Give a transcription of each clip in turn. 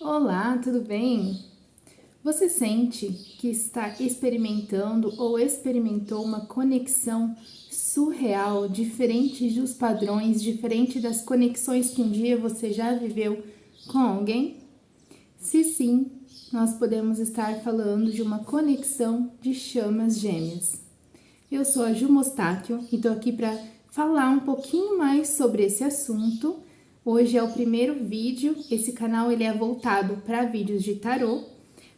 Olá, tudo bem? Você sente que está experimentando ou experimentou uma conexão surreal, diferente dos padrões, diferente das conexões que um dia você já viveu com alguém? Se sim, nós podemos estar falando de uma conexão de chamas gêmeas. Eu sou a Ju Mostáquio e estou aqui para falar um pouquinho mais sobre esse assunto. Hoje é o primeiro vídeo, esse canal ele é voltado para vídeos de tarô,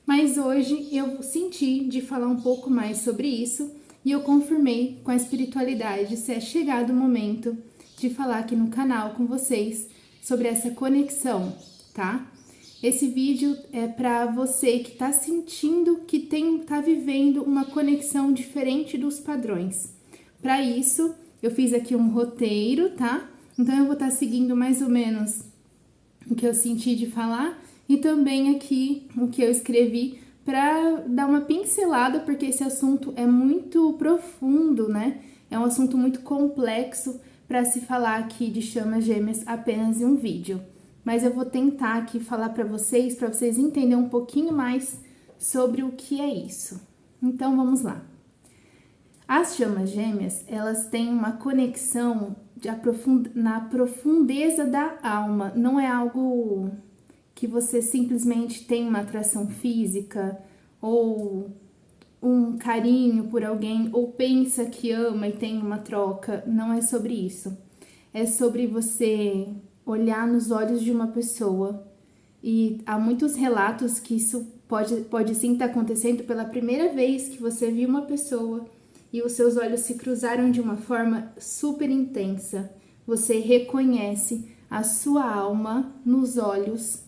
mas hoje eu senti de falar um pouco mais sobre isso e eu confirmei com a espiritualidade se é chegado o momento de falar aqui no canal com vocês sobre essa conexão, tá? Esse vídeo é para você que está sentindo que está vivendo uma conexão diferente dos padrões. Para isso, eu fiz aqui um roteiro, tá? Então, eu vou estar seguindo mais ou menos o que eu senti de falar e também aqui o que eu escrevi para dar uma pincelada, porque esse assunto é muito profundo, né? É um assunto muito complexo para se falar aqui de chamas gêmeas apenas em um vídeo. Mas eu vou tentar aqui falar para vocês entenderem um pouquinho mais sobre o que é isso. Então, vamos lá. As chamas gêmeas, elas têm uma conexão na profundeza da alma. Não é algo que você simplesmente tem uma atração física ou um carinho por alguém ou pensa que ama e tem uma troca. Não é sobre isso. É sobre você olhar nos olhos de uma pessoa. E há muitos relatos que isso pode sim estar acontecendo pela primeira vez que você viu uma pessoa e os seus olhos se cruzaram de uma forma super intensa. Você reconhece a sua alma nos olhos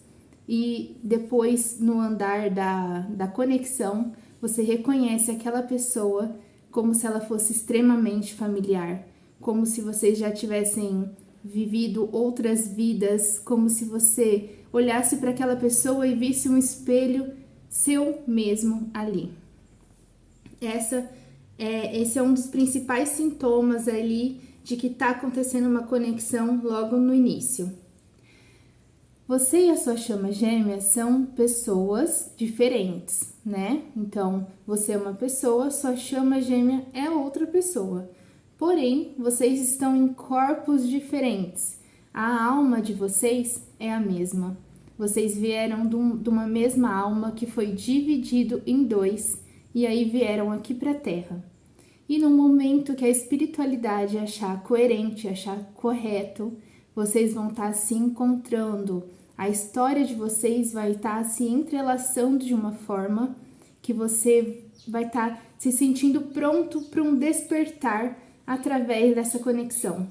e depois no andar da conexão, você reconhece aquela pessoa como se ela fosse extremamente familiar, como se vocês já tivessem vivido outras vidas, como se você olhasse para aquela pessoa e visse um espelho seu mesmo ali. Esse é um dos principais sintomas ali de que está acontecendo uma conexão logo no início. Você e a sua chama gêmea são pessoas diferentes, né? Então, você é uma pessoa, sua chama gêmea é outra pessoa. Porém, vocês estão em corpos diferentes. A alma de vocês é a mesma. Vocês vieram de uma mesma alma que foi dividido em dois e aí vieram aqui para a Terra. E no momento que a espiritualidade achar coerente, achar correto, vocês vão estar se encontrando. A história de vocês vai estar se entrelaçando de uma forma que você vai estar se sentindo pronto para um despertar através dessa conexão.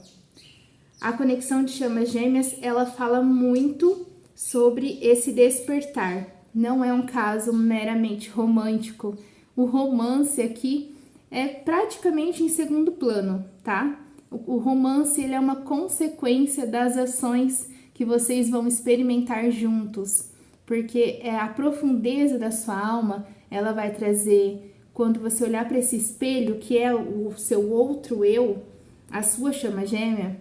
A conexão de chamas gêmeas, ela fala muito sobre esse despertar. Não é um caso meramente romântico. O romance aqui é praticamente em segundo plano, tá? O romance, ele é uma consequência das ações que vocês vão experimentar juntos, porque a profundeza da sua alma, ela vai trazer, quando você olhar para esse espelho, que é o seu outro eu, a sua chama gêmea,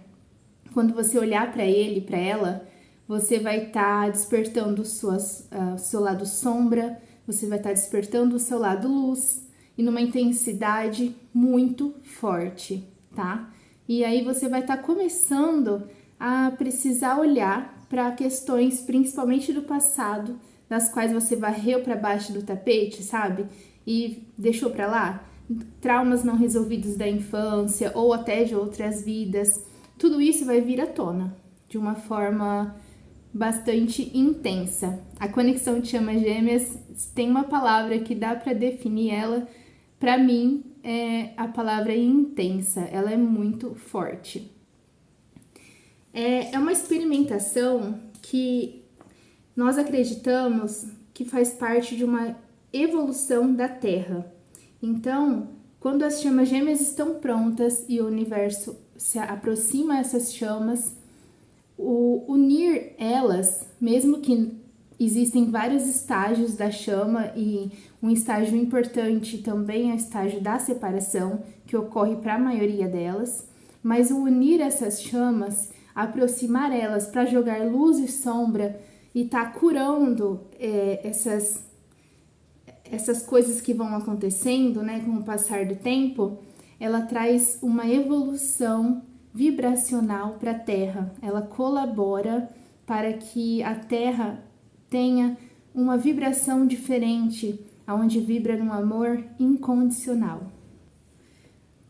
quando você olhar para ele, para ela, você vai estar despertando o seu lado sombra, você vai estar despertando o seu lado luz, e numa intensidade muito forte, tá? E aí você vai estar começando a precisar olhar para questões, principalmente do passado, das quais você varreu para baixo do tapete, sabe? E deixou para lá. Traumas não resolvidos da infância ou até de outras vidas. Tudo isso vai vir à tona de uma forma bastante intensa. A conexão de chamas gêmeas tem uma palavra que dá para definir ela. Para mim, é a palavra intensa, ela é muito forte. É uma experimentação que nós acreditamos que faz parte de uma evolução da Terra. Então, quando as chamas gêmeas estão prontas e o universo se aproxima a essas chamas, unir elas, mesmo que existem vários estágios da chama e um estágio importante também é o estágio da separação, que ocorre para a maioria delas, mas o unir essas chamas, aproximar elas para jogar luz e sombra e tá curando essas coisas que vão acontecendo, né, com o passar do tempo, ela traz uma evolução vibracional para a Terra. Ela colabora para que a Terra tenha uma vibração diferente, aonde vibra num amor incondicional.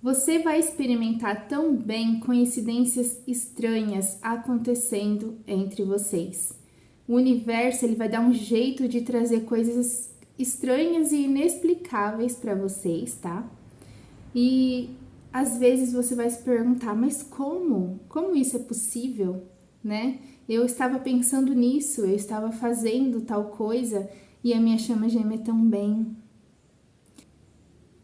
Você vai experimentar também coincidências estranhas acontecendo entre vocês. O universo ele vai dar um jeito de trazer coisas estranhas e inexplicáveis para vocês, tá? E às vezes você vai se perguntar, mas como? Como isso é possível, né? Eu estava pensando nisso, eu estava fazendo tal coisa e a minha chama gêmea também.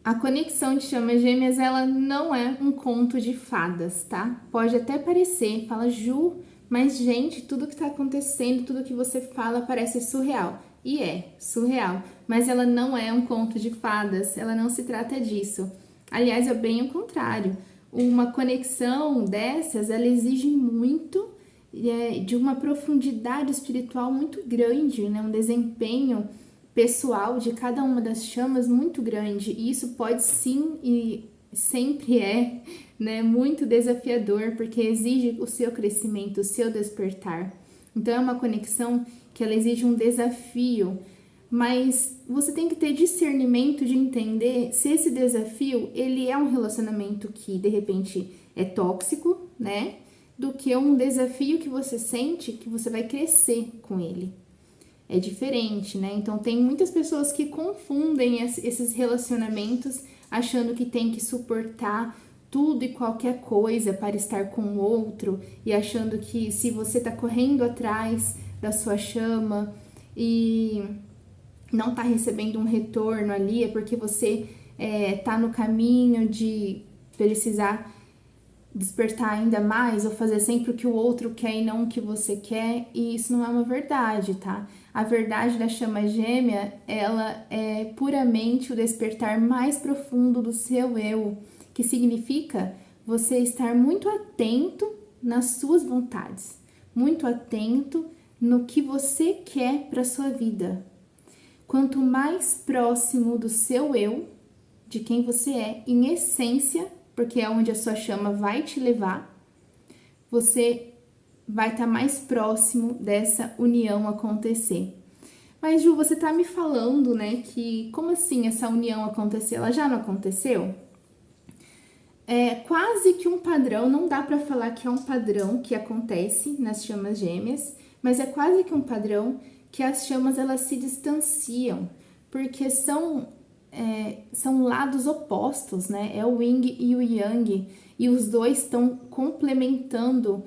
A conexão de chamas gêmeas, ela não é um conto de fadas, tá? Pode até parecer, fala Ju, mas gente, tudo que tá acontecendo, tudo que você fala parece surreal. E é surreal, mas ela não é um conto de fadas, ela não se trata disso. Aliás, é bem o contrário. Uma conexão dessas, ela exige muito de uma profundidade espiritual muito grande, né? Um desempenho pessoal de cada uma das chamas muito grande. E isso pode sim e sempre é, né, muito desafiador, porque exige o seu crescimento, o seu despertar. Então é uma conexão que ela exige um desafio, mas você tem que ter discernimento de entender se esse desafio, ele é um relacionamento que de repente é tóxico, né? Do que um desafio que você sente que você vai crescer com ele. É diferente, né? Então tem muitas pessoas que confundem esses relacionamentos achando que tem que suportar tudo e qualquer coisa para estar com o outro e achando que se você tá correndo atrás da sua chama e não tá recebendo um retorno ali, é porque você tá no caminho de precisar despertar ainda mais ou fazer sempre o que o outro quer e não o que você quer, e isso não é uma verdade, tá? A verdade da chama gêmea, ela é puramente o despertar mais profundo do seu eu, que significa você estar muito atento nas suas vontades, muito atento no que você quer para sua vida. Quanto mais próximo do seu eu, de quem você é, em essência, porque é onde a sua chama vai te levar, você vai estar mais próximo dessa união acontecer. Mas Ju, você tá me falando, né, que como assim essa união aconteceu? Ela já não aconteceu? É quase que um padrão, não dá para falar que é um padrão que acontece nas chamas gêmeas, mas é quase que um padrão que as chamas elas se distanciam, porque são lados opostos, né? É o yin e o yang, e os dois estão complementando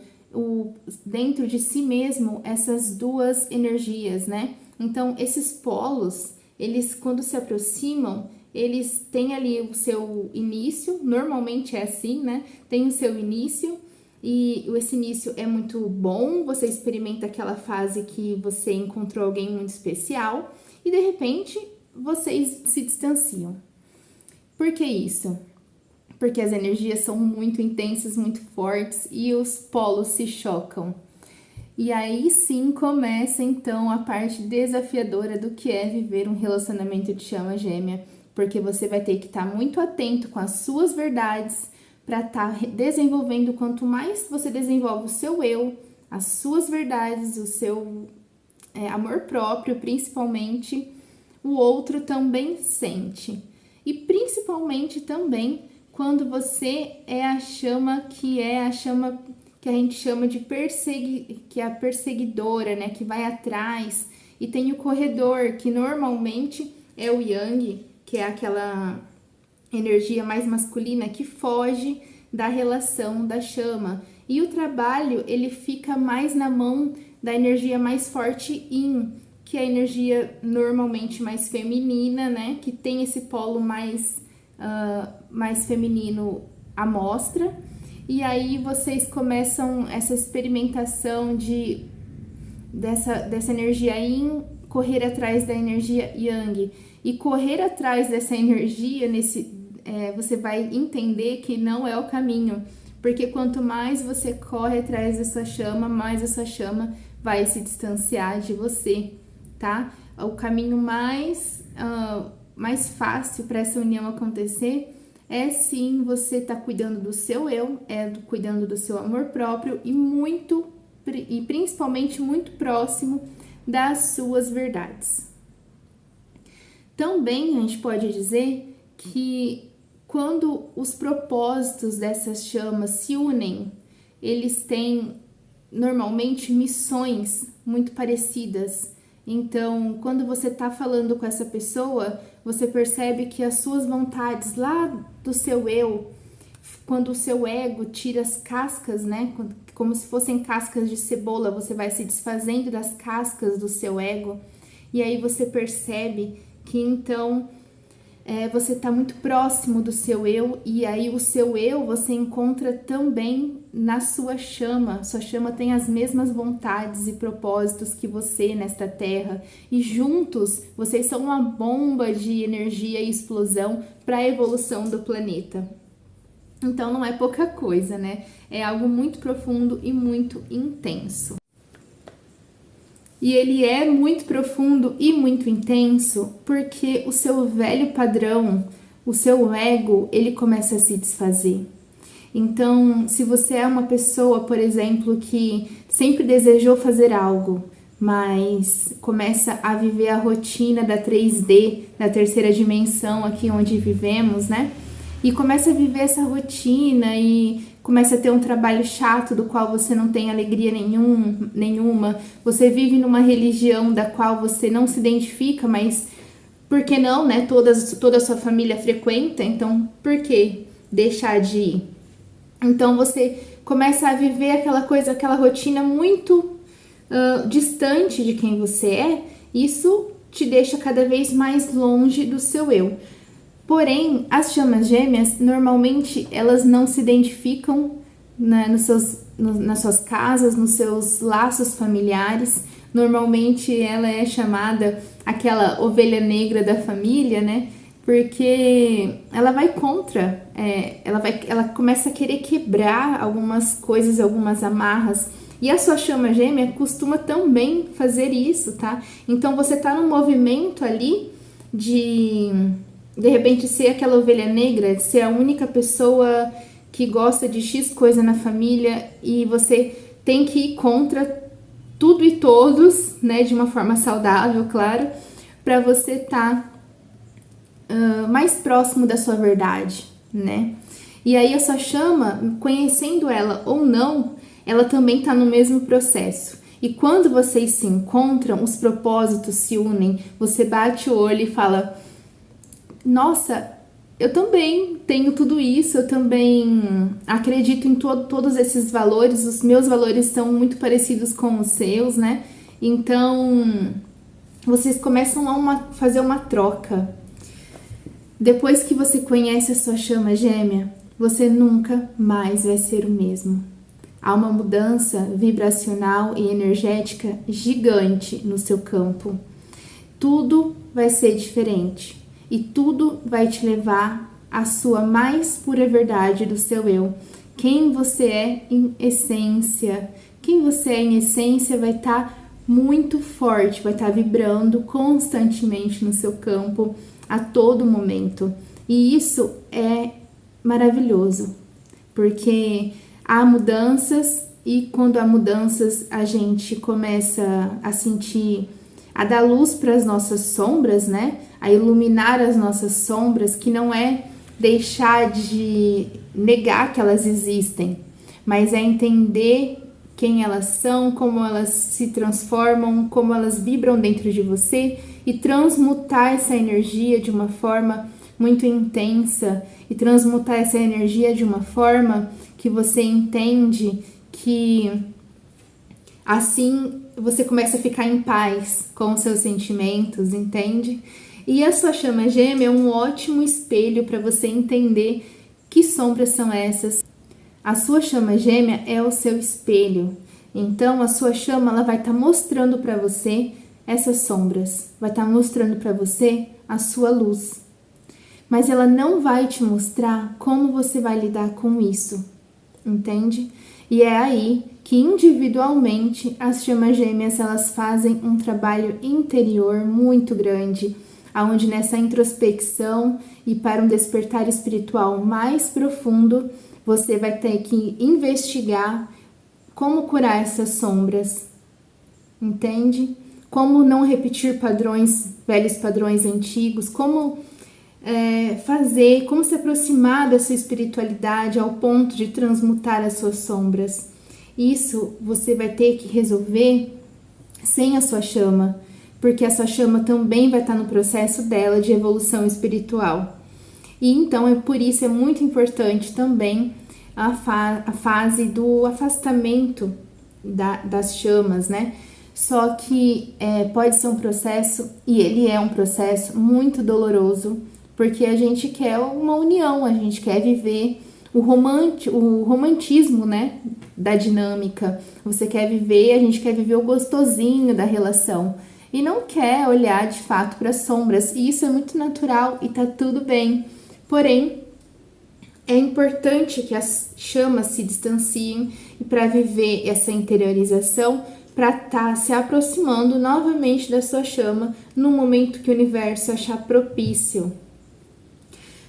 dentro de si mesmo essas duas energias, né? Então, esses polos, eles quando se aproximam, eles têm ali o seu início, normalmente é assim, né? Tem o seu início, e esse início é muito bom, você experimenta aquela fase que você encontrou alguém muito especial, e de repente vocês se distanciam. Por que isso? Porque as energias são muito intensas, muito fortes e os polos se chocam. E aí sim começa então a parte desafiadora do que é viver um relacionamento de chama gêmea, porque você vai ter que estar muito atento com as suas verdades para estar desenvolvendo. Quanto mais você desenvolve o seu eu, as suas verdades, o seu amor próprio, principalmente, o outro também sente. E principalmente também quando você é a chama que a gente chama de que é a perseguidora, né, que vai atrás, e tem o corredor, que normalmente é o yang, que é aquela energia mais masculina que foge da relação da chama. E o trabalho, ele fica mais na mão da energia mais forte yin, que é a energia normalmente mais feminina, né? Que tem esse polo mais feminino à mostra. E aí vocês começam essa experimentação dessa energia yin correr atrás da energia yang. E correr atrás dessa energia, você vai entender que não é o caminho. Porque quanto mais você corre atrás da sua chama, mais a sua chama vai se distanciar de você, tá? O caminho mais fácil para essa união acontecer é sim você tá cuidando do seu eu, cuidando do seu amor próprio e principalmente muito próximo das suas verdades. Também a gente pode dizer que quando os propósitos dessas chamas se unem, eles têm normalmente missões muito parecidas. Então, quando você está falando com essa pessoa, você percebe que as suas vontades lá do seu eu, quando o seu ego tira as cascas, né? Como se fossem cascas de cebola, você vai se desfazendo das cascas do seu ego. E aí você percebe que então você está muito próximo do seu eu, e aí o seu eu você encontra também na sua chama. Sua chama tem as mesmas vontades e propósitos que você nesta terra, e juntos vocês são uma bomba de energia e explosão para a evolução do planeta. Então não é pouca coisa, né? É algo muito profundo e muito intenso. E ele é muito profundo e muito intenso porque o seu velho padrão, o seu ego, ele começa a se desfazer. Então, se você é uma pessoa, por exemplo, que sempre desejou fazer algo, mas começa a viver a rotina da 3D, da terceira dimensão aqui onde vivemos, né? E começa a viver essa rotina e começa a ter um trabalho chato do qual você não tem alegria nenhuma. Você vive numa religião da qual você não se identifica, mas por que não, né? Toda a sua família frequenta, então por que deixar de ir? Então você começa a viver aquela rotina muito distante de quem você é. Isso te deixa cada vez mais longe do seu eu. Porém, as chamas gêmeas, normalmente, elas não se identificam nas suas casas, nos seus laços familiares. Normalmente, ela é chamada aquela ovelha negra da família, né? Porque ela vai contra, ela começa a querer quebrar algumas coisas, algumas amarras. E a sua chama gêmea costuma também fazer isso, tá? Então, você tá num movimento ali de repente ser aquela ovelha negra, ser a única pessoa que gosta de X coisa na família e você tem que ir contra tudo e todos, né, de uma forma saudável, claro, para você estar mais próximo da sua verdade, né? E aí a sua chama, conhecendo ela ou não, ela também tá no mesmo processo. E quando vocês se encontram, os propósitos se unem, você bate o olho e fala: nossa, eu também tenho tudo isso, eu também acredito em todos esses valores, os meus valores são muito parecidos com os seus, né? Então, vocês começam a fazer uma troca. Depois que você conhece a sua chama gêmea, você nunca mais vai ser o mesmo. Há uma mudança vibracional e energética gigante no seu campo. Tudo vai ser diferente. E tudo vai te levar à sua mais pura verdade do seu eu. Quem você é em essência. Quem você é em essência vai estar muito forte, vai estar vibrando constantemente no seu campo a todo momento. E isso é maravilhoso, porque há mudanças e quando há mudanças a gente começa a sentir, a dar luz para as nossas sombras, né? A iluminar as nossas sombras, que não é deixar de negar que elas existem, mas é entender quem elas são, como elas se transformam, como elas vibram dentro de você e transmutar essa energia de uma forma muito intensa e transmutar essa energia de uma forma que você entende que assim você começa a ficar em paz com os seus sentimentos, entende? E a sua chama gêmea é um ótimo espelho para você entender que sombras são essas. A sua chama gêmea é o seu espelho. Então, a sua chama ela vai estar mostrando para você essas sombras, vai estar mostrando para você a sua luz. Mas ela não vai te mostrar como você vai lidar com isso, entende? E é aí que individualmente as chamas gêmeas elas fazem um trabalho interior muito grande, aonde nessa introspecção e para um despertar espiritual mais profundo, você vai ter que investigar como curar essas sombras, entende? Como não repetir padrões, velhos padrões antigos, como fazer, como se aproximar da sua espiritualidade ao ponto de transmutar as suas sombras. Isso você vai ter que resolver sem a sua chama, porque a sua chama também vai estar no processo dela de evolução espiritual. E então por isso é muito importante também a fase do afastamento das chamas, né? Só que pode ser um processo, e ele é um processo muito doloroso, porque a gente quer uma união, a gente quer viver o romantismo, né, da dinâmica. Você quer viver, a gente quer viver o gostosinho da relação e não quer olhar de fato para as sombras. E isso é muito natural e tá tudo bem. Porém, é importante que as chamas se distanciem e para viver essa interiorização, para estar se aproximando novamente da sua chama no momento que o universo achar propício.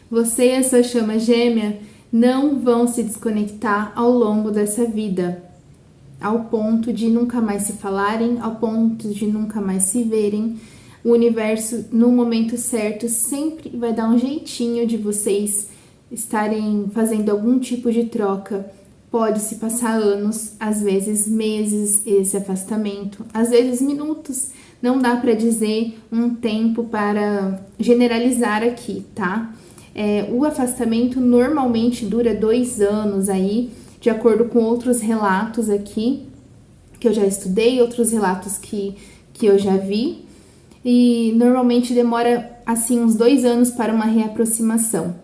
Você e a sua chama gêmea não vão se desconectar ao longo dessa vida, ao ponto de nunca mais se falarem, ao ponto de nunca mais se verem. O universo, no momento certo, sempre vai dar um jeitinho de vocês estarem fazendo algum tipo de troca. Pode se passar anos, às vezes meses, esse afastamento, às vezes minutos. Não dá para dizer um tempo para generalizar aqui, tá? O afastamento normalmente dura 2 anos aí, de acordo com outros relatos aqui, que eu já estudei, outros relatos que eu já vi, e normalmente demora assim uns 2 anos para uma reaproximação.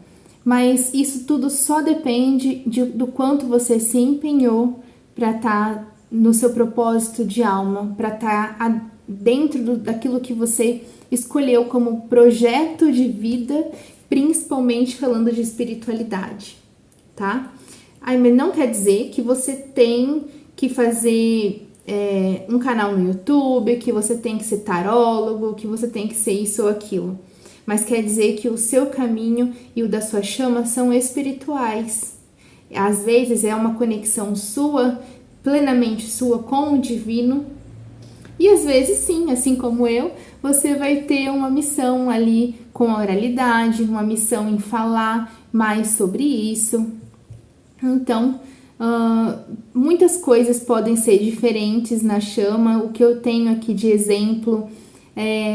Mas isso tudo só depende do quanto você se empenhou para estar no seu propósito de alma, para estar dentro daquilo que você escolheu como projeto de vida, principalmente falando de espiritualidade, tá? Aí, mas não quer dizer que você tem que fazer um canal no YouTube, que você tem que ser tarólogo, que você tem que ser isso ou aquilo. Mas quer dizer que o seu caminho e o da sua chama são espirituais. Às vezes é uma conexão sua, plenamente sua com o divino. E às vezes sim, assim como eu, você vai ter uma missão ali com a oralidade, uma missão em falar mais sobre isso. Então, muitas coisas podem ser diferentes na chama. O que eu tenho aqui de exemplo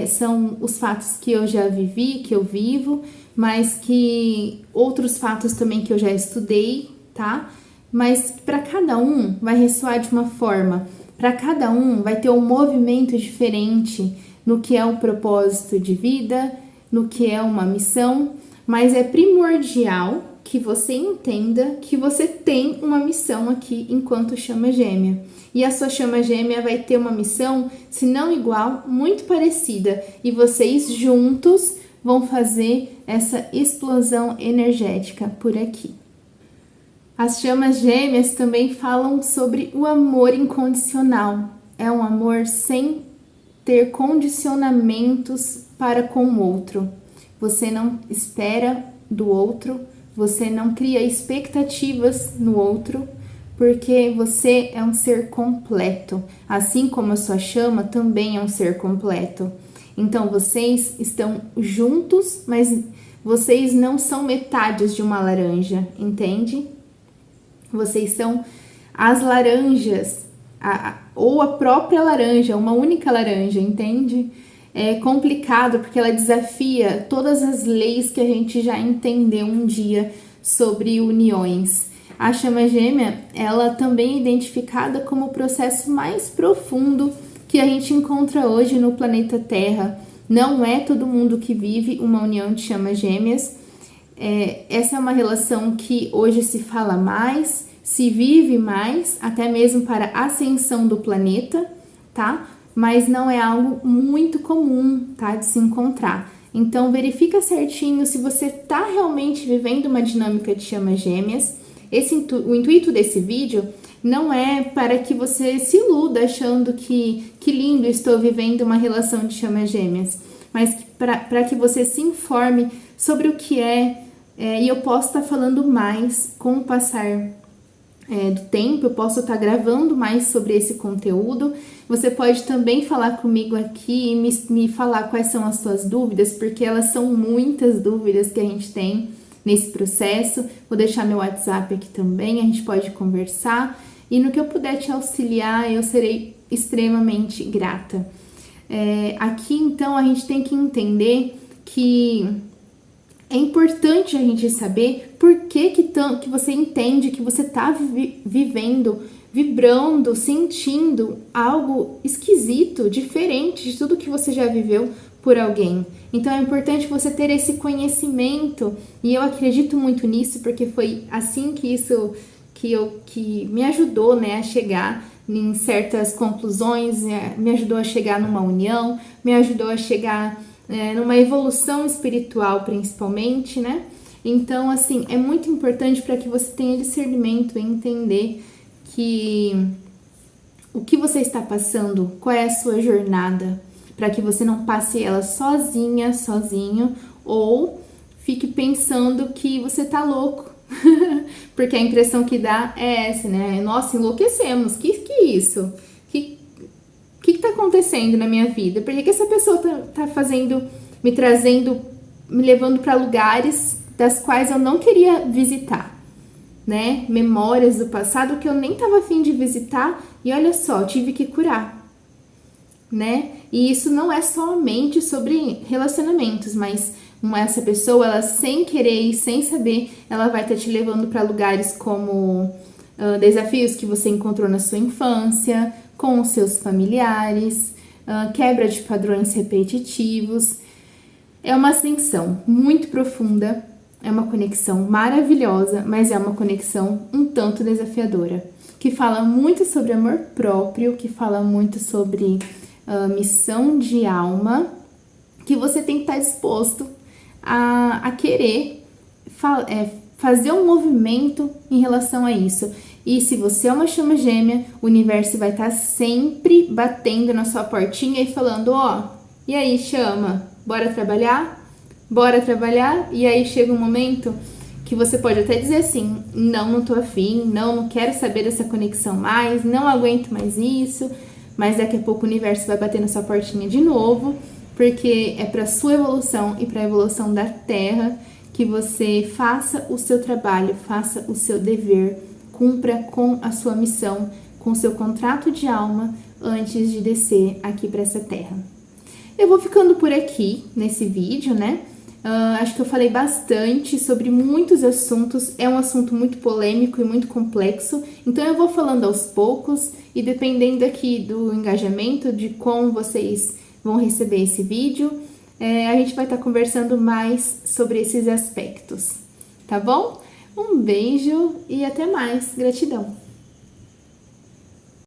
são os fatos que eu já vivi, que eu vivo, mas que outros fatos também que eu já estudei, tá? Mas para cada um vai ressoar de uma forma, para cada um vai ter um movimento diferente no que é um propósito de vida, no que é uma missão, mas é primordial que você entenda que você tem uma missão aqui enquanto chama gêmea. E a sua chama gêmea vai ter uma missão, se não igual, muito parecida. E vocês juntos vão fazer essa explosão energética por aqui. As chamas gêmeas também falam sobre o amor incondicional. É um amor sem ter condicionamentos para com o outro. Você não espera do outro, você não cria expectativas no outro, porque você é um ser completo, assim como a sua chama também é um ser completo. Então vocês estão juntos, mas vocês não são metades de uma laranja, entende? Vocês são as laranjas, ou a própria laranja, uma única laranja, entende? É complicado porque ela desafia todas as leis que a gente já entendeu um dia sobre uniões. A chama gêmea, ela também é identificada como o processo mais profundo que a gente encontra hoje no planeta Terra. Não é todo mundo que vive uma união de chamas gêmeas. Essa é uma relação que hoje se fala mais, se vive mais, até mesmo para a ascensão do planeta, tá? Mas não é algo muito comum, tá, de se encontrar. Então, verifica certinho se você está realmente vivendo uma dinâmica de chamas gêmeas. O intuito desse vídeo não é para que você se iluda achando que lindo, estou vivendo uma relação de chamas gêmeas, mas para que você se informe sobre o que e eu posso estar falando mais com o passar do tempo, eu posso estar gravando mais sobre esse conteúdo. Você pode também falar comigo aqui e me falar quais são as suas dúvidas, porque elas são muitas dúvidas que a gente tem nesse processo. Vou deixar meu WhatsApp aqui também, a gente pode conversar. E no que eu puder te auxiliar, eu serei extremamente grata. Aqui, então, a gente tem que entender que é importante a gente saber por que você entende que você está vivendo, vibrando, sentindo algo esquisito, diferente de tudo que você já viveu por alguém. Então é importante você ter esse conhecimento, e eu acredito muito nisso, porque foi assim que me ajudou, né, a chegar em certas conclusões, me ajudou a chegar numa união, me ajudou a chegar numa evolução espiritual principalmente, né? Então, assim, é muito importante para que você tenha discernimento e entender que o que você está passando, qual é a sua jornada, para que você não passe ela sozinha, sozinho, ou fique pensando que você tá louco. Porque a impressão que dá é essa, né? Nossa, enlouquecemos, que é isso? O que tá acontecendo na minha vida? Por que essa pessoa tá fazendo, me trazendo, me levando para lugares das quais eu não queria visitar, né? Memórias do passado que eu nem tava afim de visitar e olha só, tive que curar, né? E isso não é somente sobre relacionamentos, mas essa pessoa, ela sem querer e sem saber, ela vai estar te levando para lugares como desafios que você encontrou na sua infância, com os seus familiares, quebra de padrões repetitivos. É uma ascensão muito profunda, é uma conexão maravilhosa, mas é uma conexão um tanto desafiadora, que fala muito sobre amor próprio, que fala muito sobre missão de alma, que você tem que estar disposto a querer fazer um movimento em relação a isso. E se você é uma chama gêmea, o universo vai estar sempre batendo na sua portinha e falando, e aí chama, bora trabalhar? Bora trabalhar? E aí chega um momento que você pode até dizer assim, não tô afim, não quero saber dessa conexão mais, não aguento mais isso, mas daqui a pouco o universo vai bater na sua portinha de novo, porque é para sua evolução e para a evolução da Terra que você faça o seu trabalho, faça o seu dever, cumpra com a sua missão, com o seu contrato de alma antes de descer aqui para essa Terra. Eu vou ficando por aqui nesse vídeo, né? Acho que eu falei bastante sobre muitos assuntos, é um assunto muito polêmico e muito complexo, então eu vou falando aos poucos e dependendo aqui do engajamento, de como vocês vão receber esse vídeo, a gente vai estar conversando mais sobre esses aspectos, tá bom? Um beijo e até mais, gratidão!